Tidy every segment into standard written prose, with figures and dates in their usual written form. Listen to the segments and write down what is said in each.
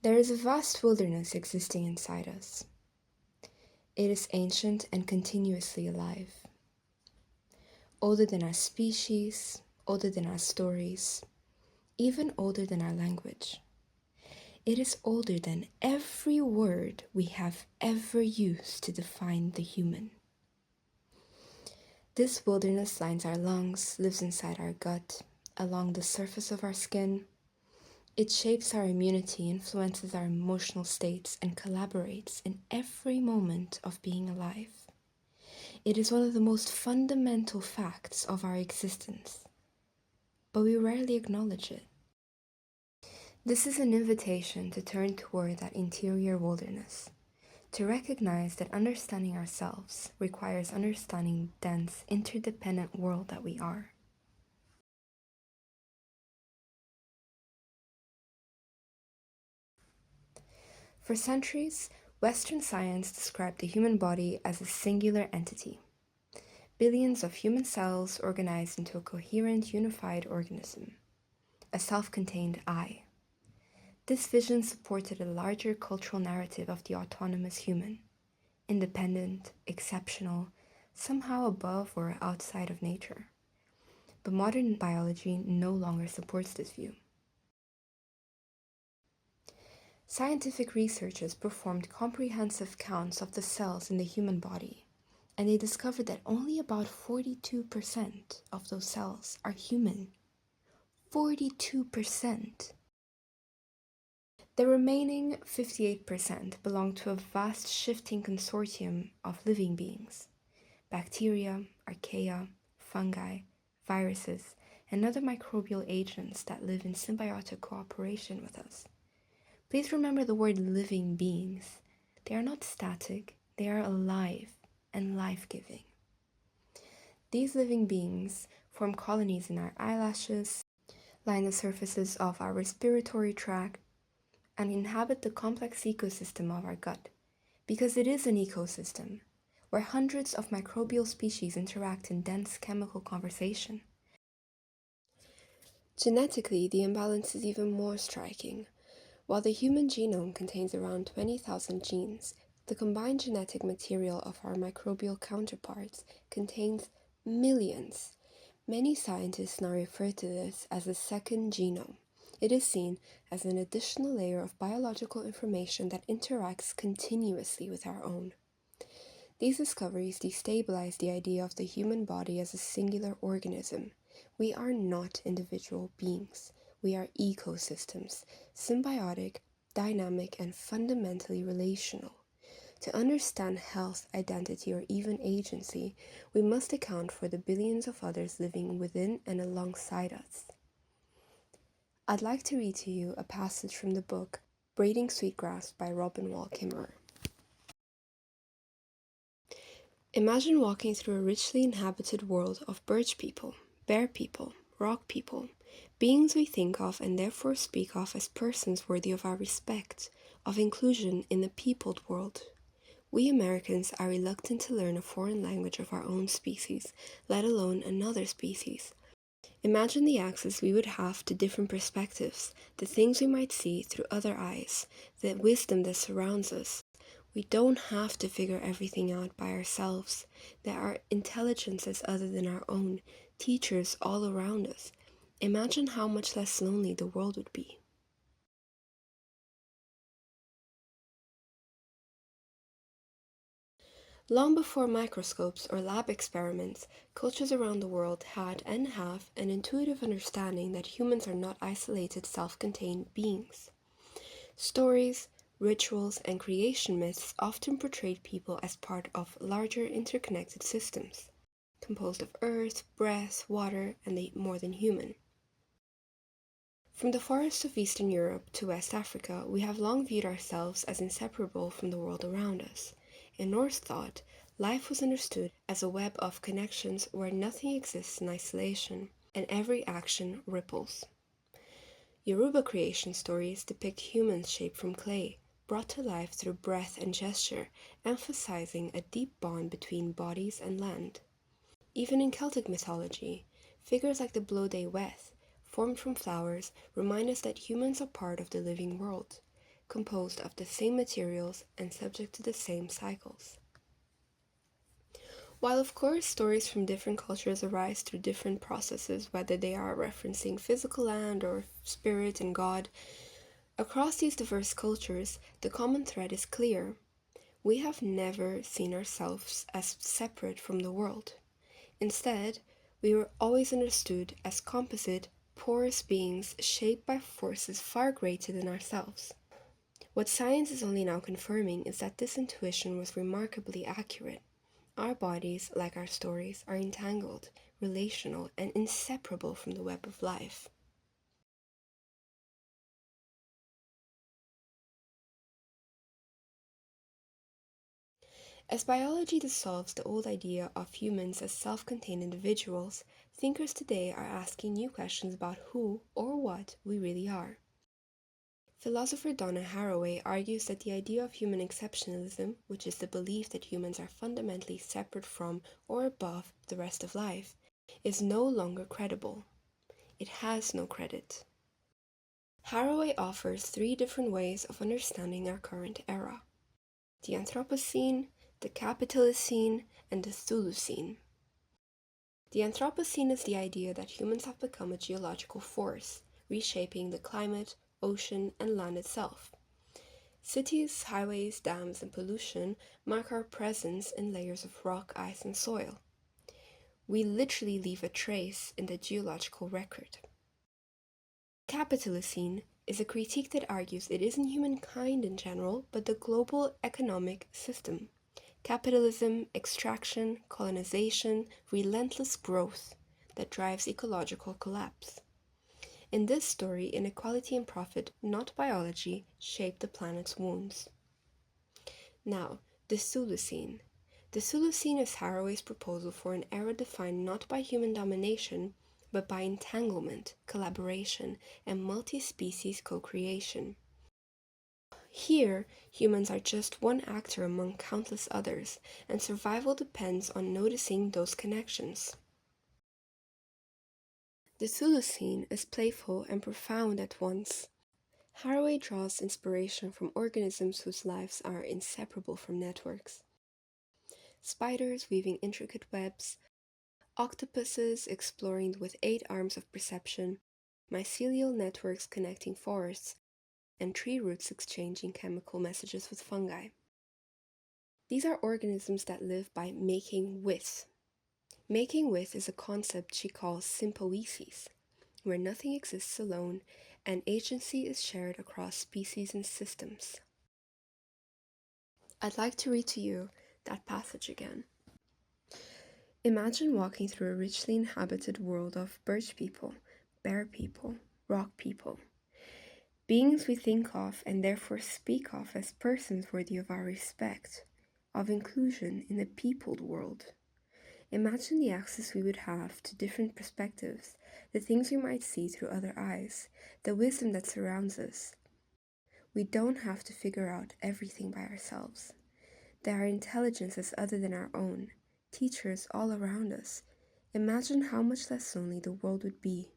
There is a vast wilderness existing inside us. It is ancient and continuously alive. Older than our species, older than our stories, even older than our language. It is older than every word we have ever used to define the human. This wilderness lines our lungs, lives inside our gut, along the surface of our skin. It shapes our immunity, influences our emotional states, and collaborates in every moment of being alive. It is one of the most fundamental facts of our existence, but we rarely acknowledge it. This is an invitation to turn toward that interior wilderness, to recognize that understanding ourselves requires understanding the dense, interdependent world that we are. For centuries, Western science described the human body as a singular entity. Billions of human cells organized into a coherent, unified organism, a self-contained I. This vision supported a larger cultural narrative of the autonomous human, independent, exceptional, somehow above or outside of nature. But modern biology no longer supports this view. Scientific researchers performed comprehensive counts of the cells in the human body, and they discovered that only about 42% of those cells are human. 42%! The remaining 58% belong to a vast shifting consortium of living beings: bacteria, archaea, fungi, viruses, and other microbial agents that live in symbiotic cooperation with us. Please remember the word living beings. They are not static, they are alive and life-giving. These living beings form colonies in our eyelashes, line the surfaces of our respiratory tract, and inhabit the complex ecosystem of our gut, because it is an ecosystem where hundreds of microbial species interact in dense chemical conversation. Genetically, the imbalance is even more striking. While the human genome contains around 20,000 genes, the combined genetic material of our microbial counterparts contains millions. Many scientists now refer to this as a second genome. It is seen as an additional layer of biological information that interacts continuously with our own. These discoveries destabilize the idea of the human body as a singular organism. We are not individual beings. We are ecosystems, symbiotic, dynamic, and fundamentally relational. To understand health, identity, or even agency, we must account for the billions of others living within and alongside us. I'd like to read to you a passage from the book Braiding Sweetgrass by Kimmerer. Imagine walking through a richly inhabited world of birch people, bear people, rock people, beings we think of and therefore speak of as persons worthy of our respect, of inclusion in the peopled world. We Americans are reluctant to learn a foreign language of our own species, let alone another species. Imagine the access we would have to different perspectives, the things we might see through other eyes, the wisdom that surrounds us. We don't have to figure everything out by ourselves. There are intelligences other than our own, teachers all around us. Imagine how much less lonely the world would be. Long before microscopes or lab experiments, cultures around the world had and have an intuitive understanding that humans are not isolated, self-contained beings. Stories, rituals, and creation myths often portrayed people as part of larger interconnected systems, composed of earth, breath, water, and the more than human. From the forests of Eastern Europe to West Africa, we have long viewed ourselves as inseparable from the world around us. In Norse thought, life was understood as a web of connections where nothing exists in isolation, and every action ripples. Yoruba creation stories depict humans shaped from clay, brought to life through breath and gesture, emphasizing a deep bond between bodies and land. Even in Celtic mythology, figures like the Blodeuwedd, formed from flowers, remind us that humans are part of the living world. composed of the same materials and subject to the same cycles. While of course stories from different cultures arise through different processes, whether they are referencing physical land or spirit and God, across these diverse cultures, the common thread is clear. We have never seen ourselves as separate from the world. Instead, we were always understood as composite, porous beings shaped by forces far greater than ourselves. What science is only now confirming is that this intuition was remarkably accurate. Our bodies, like our stories, are entangled, relational, and inseparable from the web of life. As biology dissolves the old idea of humans as self-contained individuals, thinkers today are asking new questions about who or what we really are. Philosopher Donna Haraway argues that the idea of human exceptionalism, which is the belief that humans are fundamentally separate from or above the rest of life, is no longer credible. It has no credit. Haraway offers 3 different ways of understanding our current era: the Anthropocene, the Capitalocene, and the Thulucene. The Anthropocene is the idea that humans have become a geological force, reshaping the climate, ocean, and land itself. Cities, highways, dams, and pollution mark our presence in layers of rock, ice, and soil. We literally leave a trace in the geological record. Capitalocene is a critique that argues it isn't humankind in general, but the global economic system. Capitalism, extraction, colonization, relentless growth that drives ecological collapse. In this story, inequality and profit, not biology, shape the planet's wounds. Now, the Thulucene. The Thulucene is Haraway's proposal for an era defined not by human domination, but by entanglement, collaboration, and multi-species co-creation. Here, humans are just one actor among countless others, and survival depends on noticing those connections. The Thulucene is playful and profound at once. Haraway draws inspiration from organisms whose lives are inseparable from networks. Spiders weaving intricate webs, octopuses exploring with 8 arms of perception, mycelial networks connecting forests, and tree roots exchanging chemical messages with fungi. These are organisms that live by making with. Making with is a concept she calls symbiosis, where nothing exists alone and agency is shared across species and systems. I'd like to read to you that passage again. Imagine walking through a richly inhabited world of birch people, bear people, rock people, beings we think of and therefore speak of as persons worthy of our respect, of inclusion in a peopled world. Imagine the access we would have to different perspectives, the things we might see through other eyes, the wisdom that surrounds us. We don't have to figure out everything by ourselves. There are intelligences other than our own, teachers all around us. Imagine how much less lonely the world would be.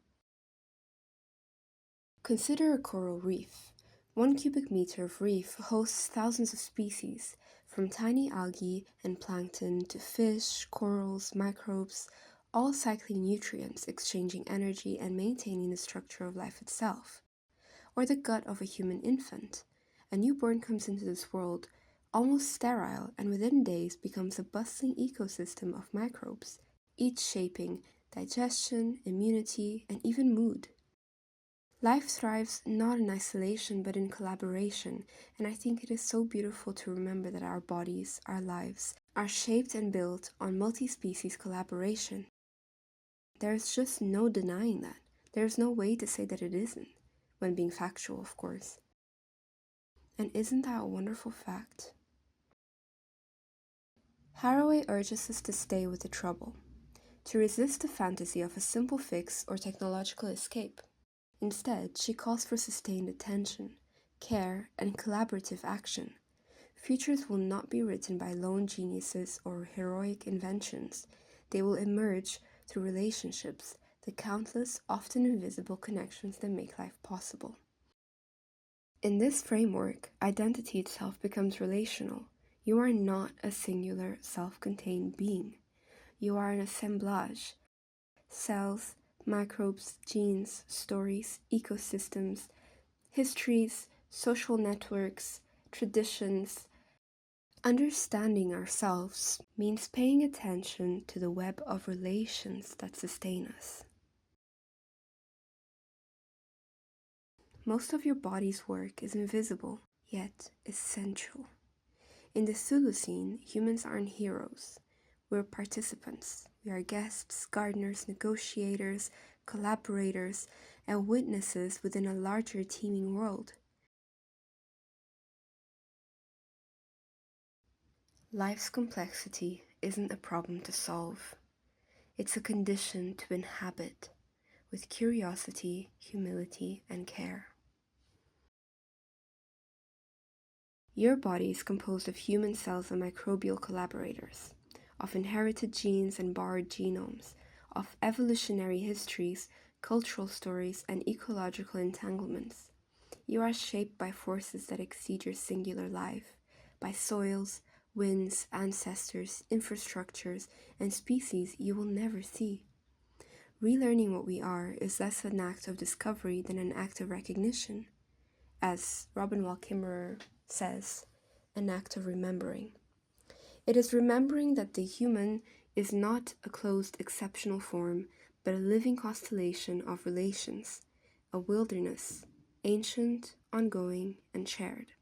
Consider a coral reef. 1 cubic meter of reef hosts thousands of species, from tiny algae and plankton to fish, corals, microbes, all cycling nutrients, exchanging energy, and maintaining the structure of life itself. Or the gut of a human infant. A newborn comes into this world almost sterile and within days becomes a bustling ecosystem of microbes, each shaping digestion, immunity, and even mood. Life thrives not in isolation but in collaboration, and I think it is so beautiful to remember that our bodies, our lives, are shaped and built on multi-species collaboration. There is just no denying that. There is no way to say that it isn't, when being factual, of course. And isn't that a wonderful fact? Haraway urges us to stay with the trouble, to resist the fantasy of a simple fix or technological escape. Instead, she calls for sustained attention, care, and collaborative action. Futures will not be written by lone geniuses or heroic inventions. They will emerge through relationships, the countless, often invisible connections that make life possible. In this framework, identity itself becomes relational. You are not a singular, self-contained being. You are an assemblage. Cells, microbes, genes, stories, ecosystems, histories, social networks, traditions. Understanding ourselves means paying attention to the web of relations that sustain us. Most of your body's work is invisible, yet essential. In the Thulucene, humans aren't heroes. We're participants. We are guests, gardeners, negotiators, collaborators, and witnesses within a larger teeming world. Life's complexity isn't a problem to solve. It's a condition to inhabit with curiosity, humility, and care. Your body is composed of human cells and microbial collaborators, of inherited genes and borrowed genomes, of evolutionary histories, cultural stories, and ecological entanglements. You are shaped by forces that exceed your singular life, by soils, winds, ancestors, infrastructures, and species you will never see. Relearning what we are is less an act of discovery than an act of recognition. As Robin Wall Kimmerer says, an act of remembering. It is remembering that the human is not a closed exceptional form, but a living constellation of relations, a wilderness, ancient, ongoing, and shared.